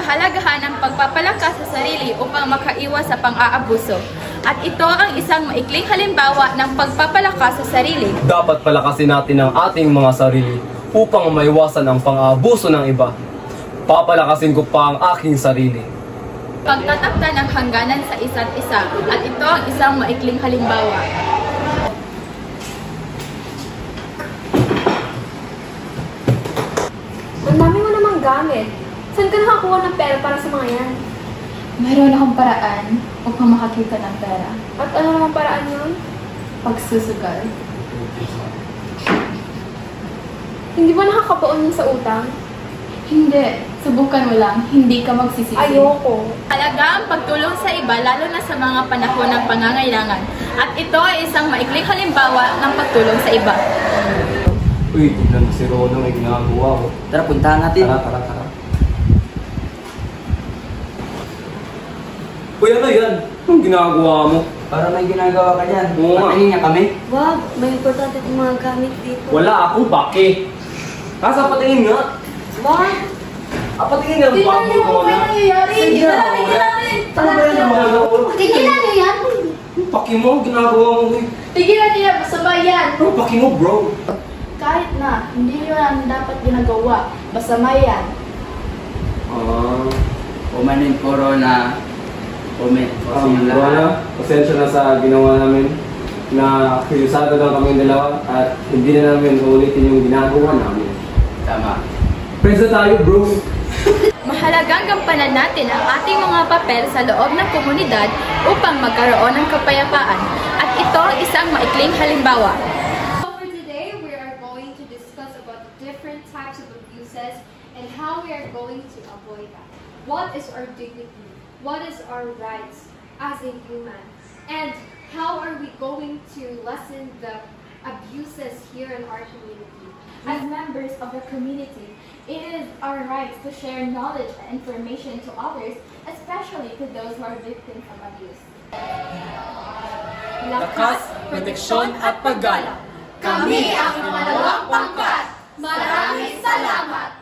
kahalagahan ng pagpapalakas sa sarili upang makaiwas sa pang-aabuso. At ito ang isang maikling halimbawa ng pagpapalakas sa sarili. Dapat palakasin natin ang ating mga sarili upang maiwasan ang pang-aabuso ng iba. Papalakasin ko pa ang aking sarili. Pagtatakda ng hangganan sa isa't isa, at ito ang isang maikling halimbawa. Ang dami mo namang gamit. Saan ka nakakuha ng pera para sa mga yan? Mayroon akong paraan upang makakita ng pera. At ano namang paraan yun? Pagsusugal. Hindi ba nakakabaon yun sa utang? Hindi. Subukan mo lang, hindi ka magsisisi. Ayoko. Halaga ang pagtulong sa iba, lalo na sa mga panahon ng pangangailangan. At ito ay isang maikling halimbawa ng pagtulong sa iba. Uy, tignan mo si Rona, may ginagawa ko. Tara, puntahan natin. Tara. Uy, ano yan? Anong ginagawa mo? Para may ginagawa ka dyan. Oo nga. Patingin niya kami. Wag, may importante itong mga gamit dito. Wala ako, baki. Kasa patingin nga. Wag! Patingin nga ang baki ko na. Sige namin! Ano ba yan ang mga nakawa? Tingnan niyo yan! Baki mo, ginagawa mo. Tigilan niya, masama yan! Ano baki mo, bro? Kahit na, hindi nyo lang dapat ginagawa. Masama yan. Umanin corona. Rona, pasensya na sa ginawa namin na kilusado lang kami dalawa at hindi na namin ulitin yung ginagawa namin. Tama. Friends na tayo, bro! Mahalagang gampanan natin ang ating mga papel sa loob ng komunidad upang magkaroon ng kapayapaan. At ito ang isang maikling halimbawa. So for today, we are going to discuss about the different types of abuses and how we are going to avoid that. What is our dignity? What is our rights as a human? And how are we going to lessen the abuses here in our community? As members of the community, it is our right to share knowledge and information to others, especially to those who are victims of abuse. Lakas, proteksyon at paggalang. Kami ang ikalawang pangkat. Maraming salamat!